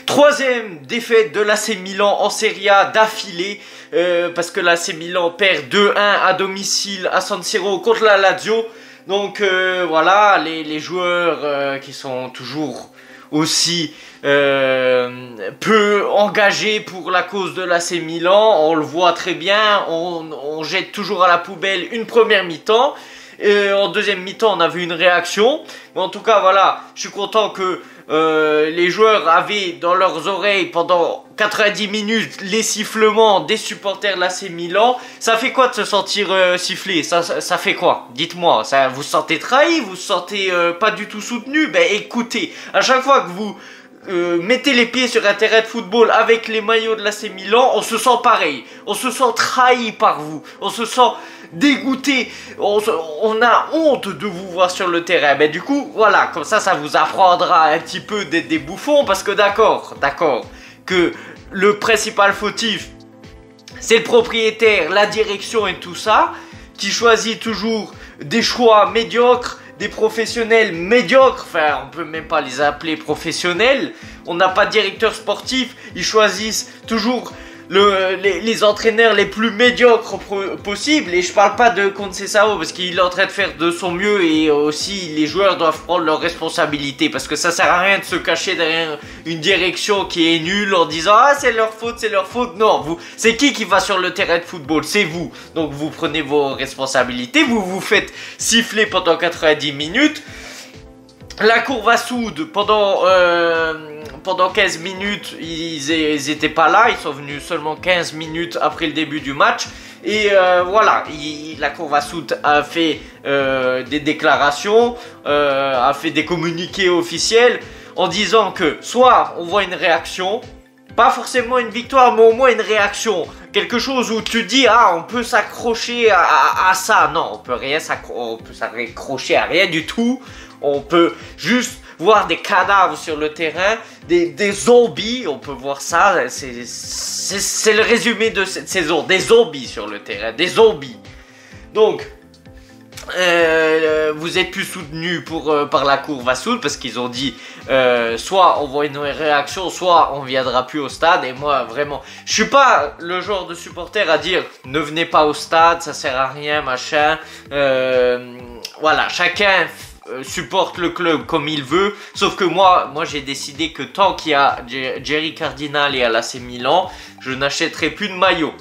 Troisième défaite de l'AC Milan en Serie A d'affilée, parce que l'AC Milan perd 2-1 à domicile à San Siro contre la Lazio. Donc voilà, les joueurs qui sont toujours aussi peu engagés pour la cause de l'AC Milan, on le voit très bien, on jette toujours à la poubelle une première mi-temps. En deuxième mi-temps, on a vu une réaction. Mais en tout cas, voilà, je suis content que les joueurs avaient dans leurs oreilles pendant 90 minutes les sifflements des supporters de l'AC Milan. Ça fait quoi de se sentir sifflé? Ça fait quoi? Dites-moi, vous vous sentez trahi? Vous vous sentez pas du tout soutenu? Ben écoutez, à chaque fois que vous mettez les pieds sur un terrain de football avec les maillots de l'AC Milan, on se sent pareil. On se sent trahi par vous. On se sent dégoûté. On a honte de vous voir sur le terrain. Mais du coup, voilà, comme ça vous apprendra un petit peu d'être des bouffons. Parce que d'accord, que le principal fautif, c'est le propriétaire, la direction et tout ça, qui choisit toujours des choix médiocres, des professionnels médiocres, enfin on peut même pas les appeler professionnels, on n'a pas de directeur sportif, ils choisissent toujours les entraîneurs les plus médiocres possibles, et je parle pas de Conceição parce qu'il est en train de faire de son mieux, et aussi les joueurs doivent prendre leurs responsabilités, parce que ça sert à rien de se cacher derrière une direction qui est nulle en disant ah c'est leur faute, non, c'est qui va sur le terrain de football? C'est vous, donc vous prenez vos responsabilités, vous vous faites siffler pendant 90 minutes. La courbe à soude pendant 15 minutes, ils étaient pas là, ils sont venus seulement 15 minutes après le début du match. Et voilà, la courbe à soude a fait des déclarations, a fait des communiqués officiels en disant que soit on voit une réaction, pas forcément une victoire, mais au moins une réaction. Quelque chose où tu dis, ah, on peut s'accrocher à ça. Non, on peut s'accrocher à rien du tout. On peut juste voir des cadavres sur le terrain, des zombies, on peut voir ça. C'est le résumé de cette saison. Des zombies sur le terrain, des zombies. Donc, vous êtes plus soutenu par la cour Vassoul, parce qu'ils ont dit soit on voit une réaction, soit on viendra plus au stade. Et moi vraiment, je suis pas le genre de supporter à dire ne venez pas au stade, ça sert à rien, machin. Voilà, chacun supporte le club comme il veut, sauf que moi j'ai décidé que tant qu'il y a Jerry Cardinal et à l'AC Milan, je n'achèterai plus de maillot.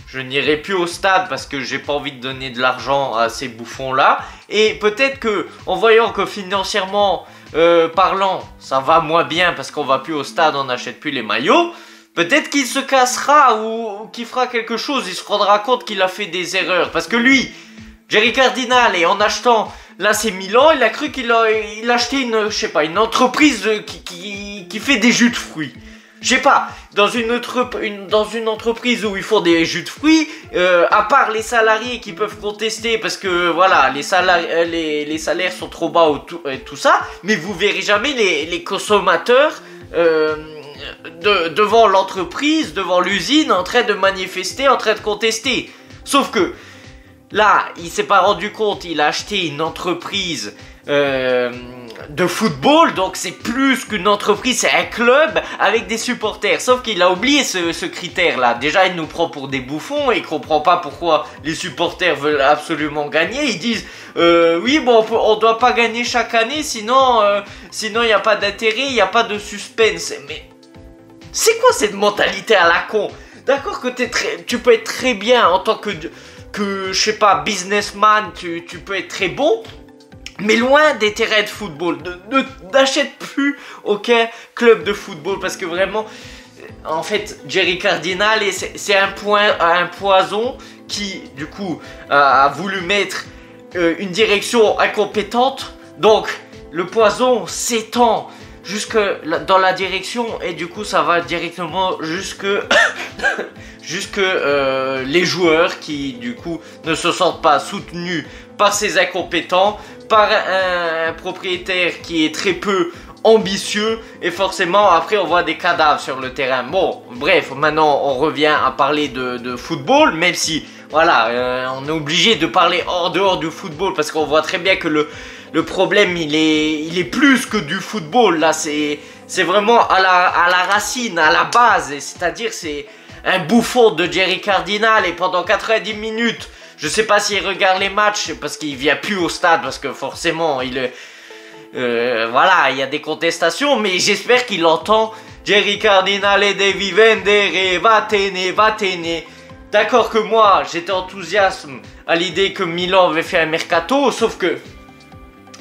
Je n'irai plus au stade parce que j'ai pas envie de donner de l'argent à ces bouffons-là. Et peut-être que, en voyant que financièrement parlant, ça va moins bien parce qu'on va plus au stade, on n'achète plus les maillots, peut-être qu'il se cassera ou qu'il fera quelque chose, il se rendra compte qu'il a fait des erreurs. Parce que lui, Jerry Cardinal, et en achetant l'AC Milan, il a cru qu'il achetait une entreprise qui fait des jus de fruits. Je sais pas, dans une entreprise où ils font des jus de fruits, à part les salariés qui peuvent contester parce que voilà, les salaires sont trop bas et tout ça, mais vous verrez jamais les consommateurs devant l'entreprise, devant l'usine, en train de manifester, en train de contester. Sauf que là, il s'est pas rendu compte, il a acheté une entreprise de football, donc c'est plus qu'une entreprise, c'est un club avec des supporters. Sauf qu'il a oublié ce critère-là. Déjà, il nous prend pour des bouffons et il comprend pas pourquoi les supporters veulent absolument gagner. Ils disent oui, bon, on doit pas gagner chaque année, sinon il n'y a pas d'intérêt, il n'y a pas de suspense. Mais c'est quoi cette mentalité à la con? D'accord que tu peux être très bien en tant que je sais pas, businessman, tu peux être très bon, mais loin des terrains de football. N'achète plus aucun club de football, parce que vraiment, en fait, Jerry Cardinal, c'est un poison qui, du coup, a voulu mettre une direction incompétente. Donc, le poison s'étend jusque dans la direction, et du coup, ça va directement jusque les joueurs qui, du coup, ne se sentent pas soutenus par ces incompétents, par un propriétaire qui est très peu ambitieux, et forcément après on voit des cadavres sur le terrain. Bon, bref, maintenant on revient à parler de football, même si voilà, on est obligé de parler hors dehors du football, parce qu'on voit très bien que le problème il est plus que du football. Là c'est vraiment à la racine, à la base. C'est-à-dire, c'est un bouffon de Jerry Cardinal. Et pendant 90 minutes, je sais pas s'il regarde les matchs parce qu'il vient plus au stade. Parce que forcément, voilà, il y a des contestations. Mais j'espère qu'il entend Jerry Cardinal et devi vendere, va-t'ene. D'accord que moi, j'étais enthousiaste à l'idée que Milan avait fait un mercato. Sauf que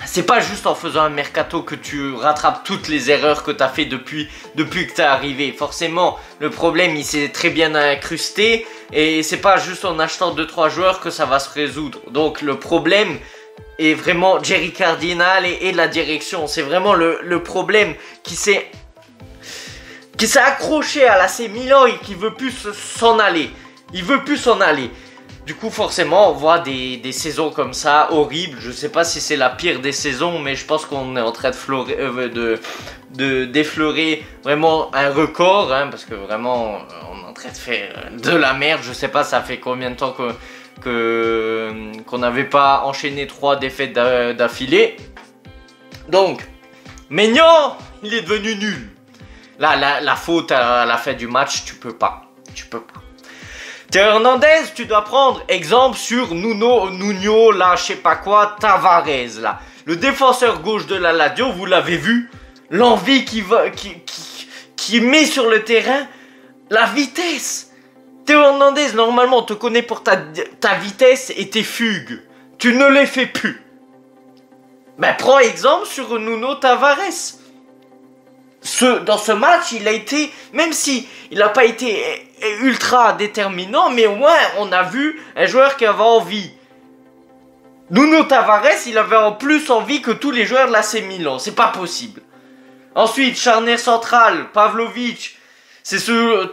c'est pas juste en faisant un mercato que tu rattrapes toutes les erreurs que tu as fait depuis que tu es arrivé. Forcément, le problème, il s'est très bien incrusté. Et c'est pas juste en achetant 2-3 joueurs que ça va se résoudre. Donc le problème est vraiment Jerry Cardinal et la direction. C'est vraiment le problème qui s'est accroché à l'AC Milan et qui veut plus s'en aller. Il veut plus s'en aller. Du coup, forcément, on voit des saisons comme ça, horribles. Je sais pas si c'est la pire des saisons, mais je pense qu'on est en train d'effleurer vraiment un record. Hein, parce que vraiment, on est en train de faire de la merde. Je sais pas, ça fait combien de temps qu'on n'avait pas enchaîné 3 défaites d'affilée. Donc, Maignan, il est devenu nul. Là, la faute à la fin du match, tu peux pas. Théo Hernandez, tu dois prendre exemple sur Nuno, là, je sais pas quoi, Tavares, là. Le défenseur gauche de la Lazio, vous l'avez vu, l'envie qui met sur le terrain, la vitesse. Théo Hernandez, normalement, on te connaît pour ta vitesse et tes fugues. Tu ne les fais plus. Ben, prends exemple sur Nuno Tavares. Dans ce match, il a été, même si il n'a pas été ultra déterminant, mais au moins on a vu un joueur qui avait envie. Nuno Tavares, il avait en plus envie que tous les joueurs de l'AC Milan. C'est pas possible. Ensuite, charnière centrale, Pavlovic, c'est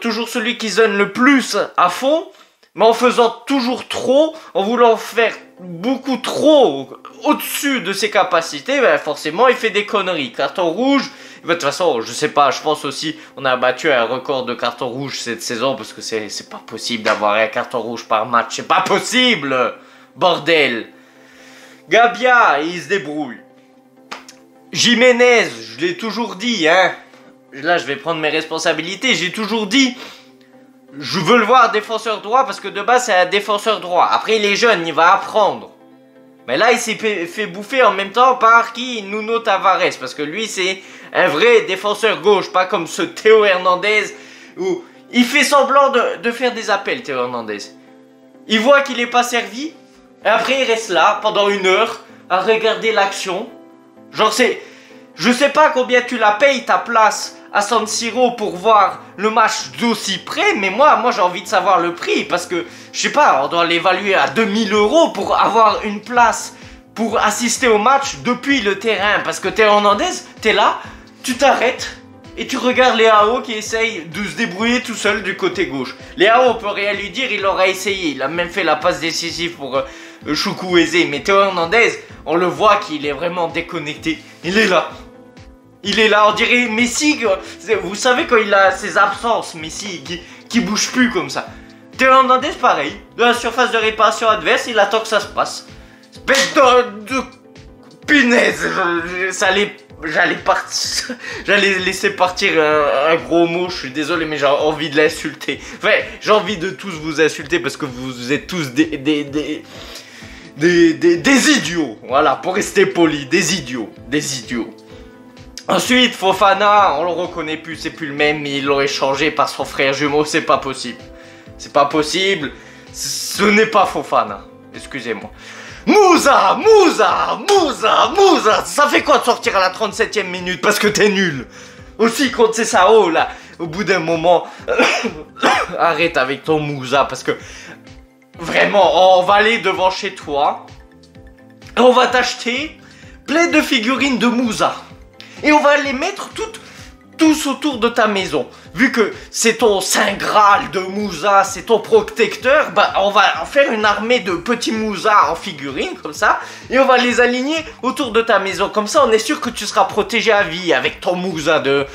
toujours celui qui donne le plus à fond, mais en faisant toujours trop, en voulant faire beaucoup trop au-dessus de ses capacités, ben forcément il fait des conneries. Carton rouge. De toute façon, je sais pas, je pense aussi on a battu un record de carton rouge cette saison parce que c'est pas possible d'avoir un carton rouge par match. C'est pas possible, bordel. Gabia, il se débrouille. Jiménez, je l'ai toujours dit, hein. Là, je vais prendre mes responsabilités. J'ai toujours dit, je veux le voir défenseur droit parce que de base, c'est un défenseur droit. Après, il est jeune, il va apprendre. Mais là, il s'est fait bouffer en même temps par qui? Nuno Tavares. Parce que lui, c'est un vrai défenseur gauche. Pas comme ce Théo Hernandez où il fait semblant de faire des appels, Théo Hernandez. Il voit qu'il n'est pas servi. Et après, il reste là pendant 1 heure à regarder l'action. Genre, je sais pas combien tu la payes ta place à San Siro pour voir le match d'aussi près, mais moi j'ai envie de savoir le prix parce que, je sais pas, on doit l'évaluer à 2000 € pour avoir une place pour assister au match depuis le terrain. Parce que Théo Hernandez, t'es là, tu t'arrêtes et tu regardes Léao qui essaye de se débrouiller tout seul du côté gauche. Léao, on peut rien lui dire, il aura essayé, il a même fait la passe décisive pour Chukwueze, mais Théo Hernandez, on le voit qu'il est vraiment déconnecté, il est là. Il est là, on dirait Messi, vous savez quand il a ses absences, Messi, qui bouge plus comme ça. Théo Hernandez, pareil, de la surface de réparation adverse, il attend que ça se passe. Espèce de punaise, j'allais laisser partir un gros mot, je suis désolé, mais j'ai envie de l'insulter. Enfin, j'ai envie de tous vous insulter parce que vous êtes tous des idiots, voilà, pour rester poli, des idiots. Ensuite, Fofana, on le reconnaît plus, c'est plus le même, mais il l'aurait changé par son frère jumeau, c'est pas possible. C'est pas possible, ce n'est pas Fofana, excusez-moi. Moussa, ça fait quoi de sortir à la 37e minute parce que t'es nul? Aussi contre Sao, là, au bout d'un moment, arrête avec ton Moussa parce que, vraiment, on va aller devant chez toi, et on va t'acheter plein de figurines de Moussa. Et on va les mettre tous autour de ta maison. Vu que c'est ton Saint Graal de Moussa, c'est ton protecteur, bah on va faire une armée de petits Moussa en figurines, comme ça. Et on va les aligner autour de ta maison. Comme ça, on est sûr que tu seras protégé à vie avec ton Moussa de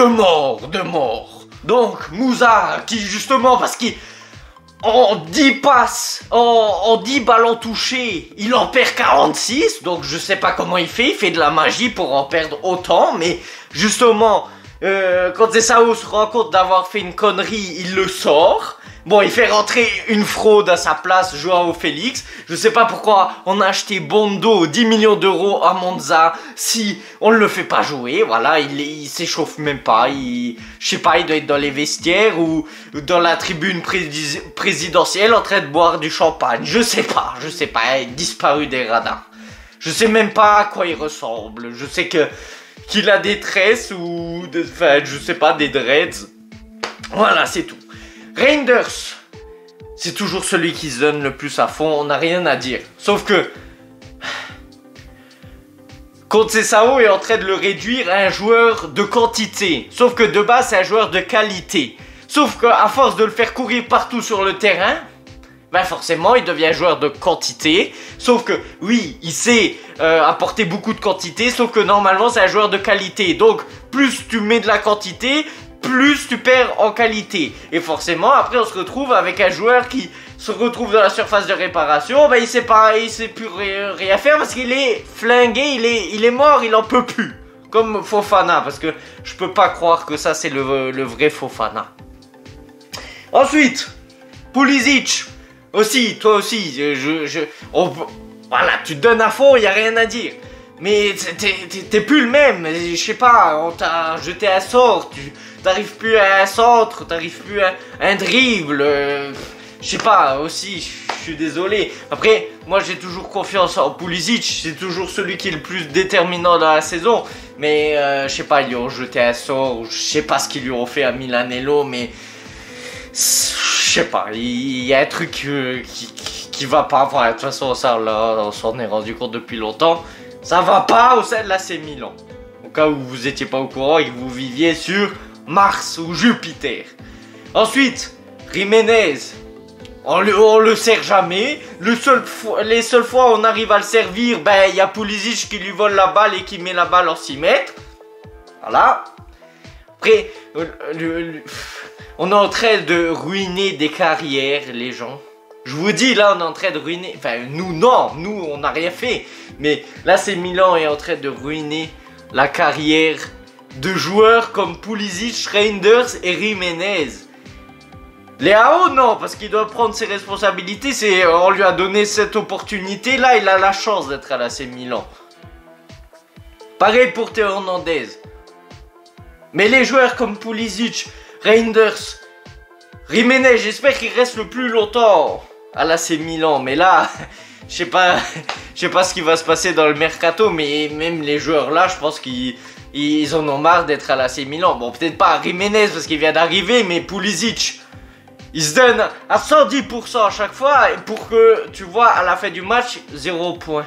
mort. Donc, Moussa, qui justement, parce qu'il... en 10 passes, en 10 ballons touchés, il en perd 46. Donc je sais pas comment il fait de la magie pour en perdre autant. Mais justement, quand Sao se rend compte d'avoir fait une connerie, il le sort. Bon, il fait rentrer une fraude à sa place, Joao Félix. Je sais pas pourquoi on a acheté Bondo 10 millions d'euros à Monza si on ne le fait pas jouer. Voilà, il s'échauffe même pas. Je sais pas, il doit être dans les vestiaires ou dans la tribune présidentielle en train de boire du champagne. Je sais pas, il est disparu des radars. Je sais même pas à quoi il ressemble. Je sais qu'il a des tresses ou je sais pas, des dreads. Voilà, c'est tout. Reinders, c'est toujours celui qui se donne le plus à fond, on n'a rien à dire. Sauf que Sao est en train de le réduire à un joueur de quantité. Sauf que de base, c'est un joueur de qualité. Sauf qu'à force de le faire courir partout sur le terrain, ben forcément, il devient un joueur de quantité. Sauf que, oui, il sait apporter beaucoup de quantité, sauf que normalement, c'est un joueur de qualité. Donc, plus tu mets de la quantité, plus tu perds en qualité. Et forcément, après, on se retrouve avec un joueur qui se retrouve dans la surface de réparation. Ben, il sait plus rien faire parce qu'il est flingué, il est mort, il en peut plus. Comme Fofana, parce que je peux pas croire que ça, c'est le vrai Fofana. Ensuite, Pulisic. Aussi, toi aussi, voilà, tu te donnes à fond, il n'y a rien à dire. Mais t'es plus le même, je sais pas, on t'a jeté un sort, t'arrives plus à un centre, t'arrives plus à un dribble, je sais pas, aussi, je suis désolé. Après, moi j'ai toujours confiance en Pulisic, c'est toujours celui qui est le plus déterminant dans la saison. Mais je sais pas, ils lui ont jeté un sort, ou je sais pas ce qu'ils lui ont fait à Milanello, mais je sais pas, il y a un truc qui va pas. Enfin, de toute façon, ça, là, on s'en est rendu compte depuis longtemps. Ça va pas au sein de l'AC Milan. Au cas où vous étiez pas au courant et que vous viviez sur Mars ou Jupiter. Ensuite, Jiménez. On le sert jamais. Les seules fois où on arrive à le servir, ben il y a Pulisic qui lui vole la balle et qui met la balle en 6 mètres. Voilà. Après, on est en train de ruiner des carrières, les gens. Je vous dis, là, on est en train de ruiner... Enfin, nous, on n'a rien fait. Mais là, c'est Milan est en train de ruiner la carrière de joueurs comme Pulisic, Reinders et Jiménez. Léao, non, parce qu'il doit prendre ses responsabilités. On lui a donné cette opportunité. Là, il a la chance d'être à l'AC Milan. Pareil pour Théo Hernandez. Mais les joueurs comme Pulisic, Reinders, Jiménez, j'espère qu'il reste le plus longtemps à l'AC Milan. Mais là, je sais pas ce qui va se passer dans le mercato. Mais même les joueurs là, je pense qu'ils en ont marre d'être à l'AC Milan. Bon, peut-être pas Jiménez parce qu'il vient d'arriver, mais Pulisic, il se donne à 110% à chaque fois pour que, tu vois, à la fin du match, 0 point.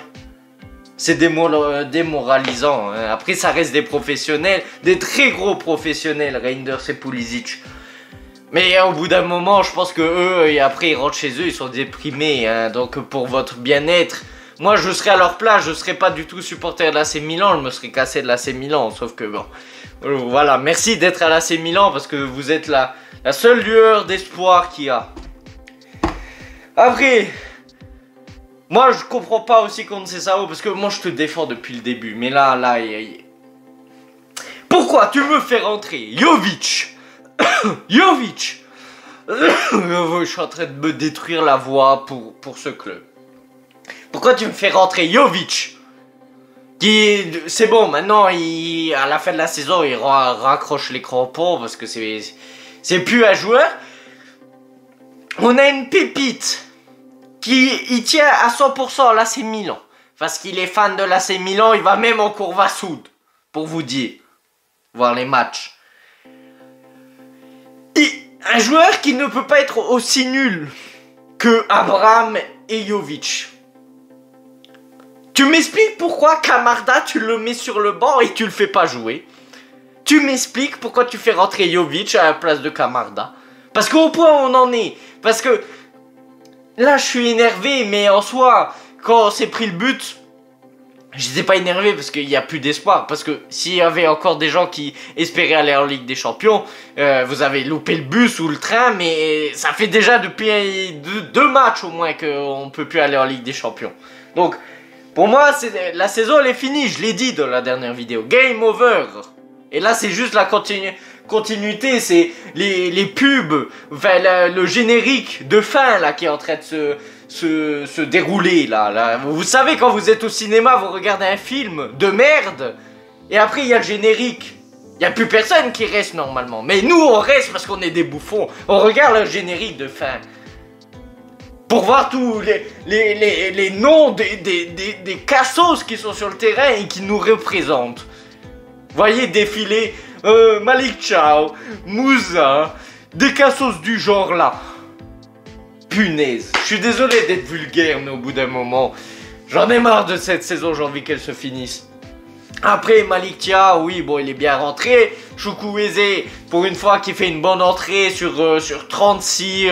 C'est démoralisant. Hein. Après, ça reste des professionnels, des très gros professionnels, Reinders et Pulisic. Mais au bout d'un moment, je pense que eux, et après, ils rentrent chez eux, ils sont déprimés. Hein. Donc, pour votre bien-être, moi, je serais à leur place, je serais pas du tout supporter de l'AC Milan, je me serais cassé de l'AC Milan. Sauf que, bon, voilà, merci d'être à l'AC Milan parce que vous êtes la seule lueur d'espoir qu'il y a. Après, moi je comprends pas aussi contre Sao parce que moi je te défends depuis le début. Mais là, pourquoi tu me fais rentrer Jovic? Jovic. Je suis en train de me détruire la voix pour ce club. Pourquoi tu me fais rentrer Jovic? C'est bon, maintenant, à la fin de la saison, il raccroche les crampons parce que c'est plus un joueur. On a une pépite qui tient à 100% l'AC Milan. Parce qu'il est fan de l'AC Milan, il va même en Curva Sud, pour vous dire, voir les matchs. Un joueur qui ne peut pas être aussi nul que Abraham et Jovic. Tu m'expliques pourquoi Camarda, tu le mets sur le banc et tu le fais pas jouer. Tu m'expliques pourquoi tu fais rentrer Jovic à la place de Camarda. Parce qu'au point où on en est, parce que là je suis énervé, mais en soi, quand on s'est pris le but, j'étais pas énervé parce qu'il n'y a plus d'espoir. Parce que s'il y avait encore des gens qui espéraient aller en Ligue des Champions, vous avez loupé le bus ou le train, mais ça fait déjà depuis deux matchs au moins qu'on ne peut plus aller en Ligue des Champions. Donc, pour moi, la saison elle est finie, je l'ai dit dans la dernière vidéo. Game over. Et là, c'est juste la continuité, c'est les pubs, enfin, le générique de fin là qui est en train de se dérouler là. Vous savez, quand vous êtes au cinéma, vous regardez un film de merde et après il y a le générique. Il n'y a plus personne qui reste normalement. Mais nous on reste parce qu'on est des bouffons. On regarde le générique de fin pour voir tous les noms des cassos qui sont sur le terrain et qui nous représentent. Voyez défiler Malick Thiaw, Moussa, des cassos du genre là. Punaise, je suis désolé d'être vulgaire, mais au bout d'un moment, j'en ai marre de cette saison, j'ai envie qu'elle se finisse. Après, Malick Thiaw, oui, bon, il est bien rentré. Chukwueze, pour une fois, qui fait une bonne entrée sur 36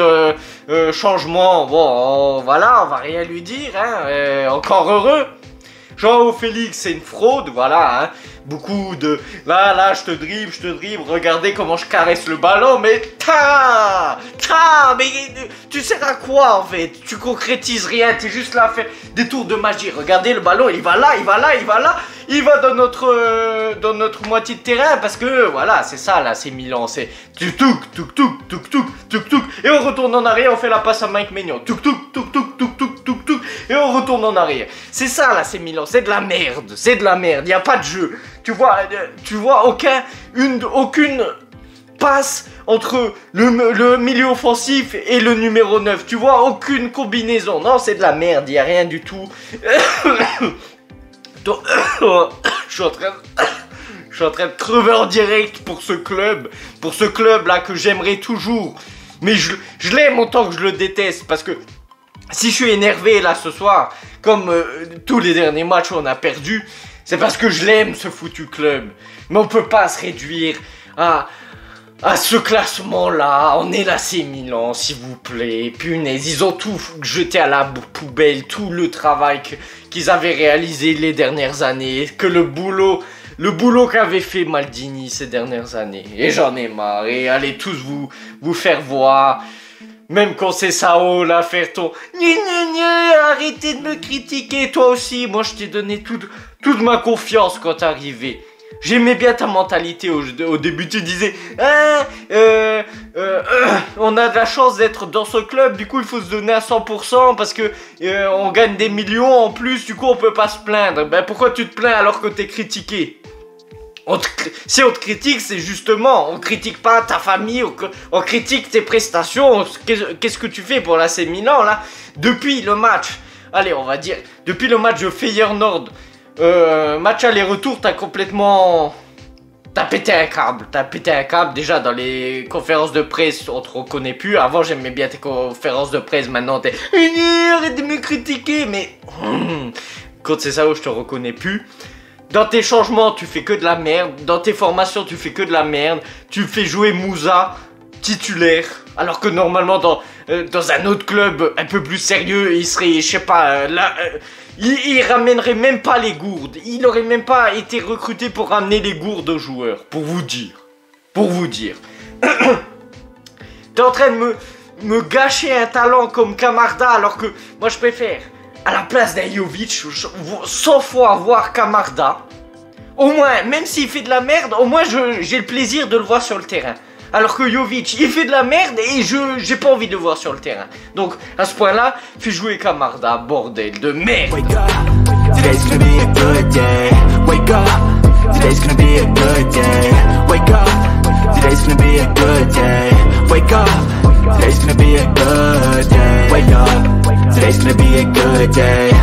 changements. Bon, voilà, on va rien lui dire, hein, encore heureux. Joao Félix, c'est une fraude, voilà, hein. Beaucoup de là, je te dribble, regardez comment je caresse le ballon, mais mais tu sers à quoi en fait? Tu concrétises rien, t'es juste là à faire des tours de magie. Regardez le ballon, il va là, il va dans notre moitié de terrain parce que voilà, c'est ça là, c'est Milan, c'est tuk et on retourne en arrière, on fait la passe à Mike Maignan, tuk et on retourne en arrière. C'est ça là, c'est Milan, c'est de la merde, il y a pas de jeu. Tu vois aucune passe entre le milieu offensif et le numéro 9. Tu vois aucune combinaison. Non, c'est de la merde, il n'y a rien du tout. Donc, je suis en train de crever en direct pour ce club là que j'aimerais toujours. Mais je l'aime autant que je le déteste parce que si je suis énervé là ce soir, comme tous les derniers matchs où on a perdu, c'est parce que je l'aime ce foutu club. Mais on peut pas se réduire à ce classement-là. On est l'AC Milan, s'il vous plaît. Punaise, ils ont tout jeté à la poubelle. Tout le travail qu'ils avaient réalisé les dernières années. Que le boulot qu'avait fait Maldini ces dernières années. Et j'en ai marre. Et allez tous vous faire voir. Même quand c'est Sao là, faire ton arrêtez de me critiquer, toi aussi. Moi, je t'ai donné toute ma confiance quand t'es arrivé. J'aimais bien ta mentalité au début. Tu disais, on a de la chance d'être dans ce club. Du coup, il faut se donner à 100% parce que on gagne des millions en plus. Du coup, on peut pas se plaindre. Ben pourquoi tu te plains alors que t'es critiqué? Si on te critique, c'est justement, on critique pas ta famille, on critique tes prestations. Qu'est-ce que tu fais pour l'AC Milan là? Depuis le match, allez on va dire, depuis le match de Feyenoord, match aller-retour, t'as pété un câble. Déjà dans les conférences de presse, on te reconnaît plus. Avant j'aimais bien tes conférences de presse, maintenant t'es arrête de me critiquer, mais quand c'est ça où je te reconnais plus. Dans tes changements, tu fais que de la merde. Dans tes formations, tu fais que de la merde. Tu fais jouer Moussa titulaire. Alors que normalement, dans un autre club un peu plus sérieux, il serait, je sais pas, il ramènerait même pas les gourdes. Il aurait même pas été recruté pour ramener les gourdes aux joueurs. Pour vous dire. T'es en train de me gâcher un talent comme Camarda alors que moi je préfère, à la place d'un Jovic, 100 fois voir Camarda. Au moins, même s'il fait de la merde, au moins j'ai le plaisir de le voir sur le terrain. Alors que Jovic, il fait de la merde et j'ai pas envie de le voir sur le terrain. Donc, à ce point-là, fais jouer Camarda, bordel de merde. Wake up, today's gonna be a good day. Wake up, today's gonna be a good day. Wake up, today's gonna be a good day. Wake up, today's gonna be a good day. Wake up, today's gonna be a good day.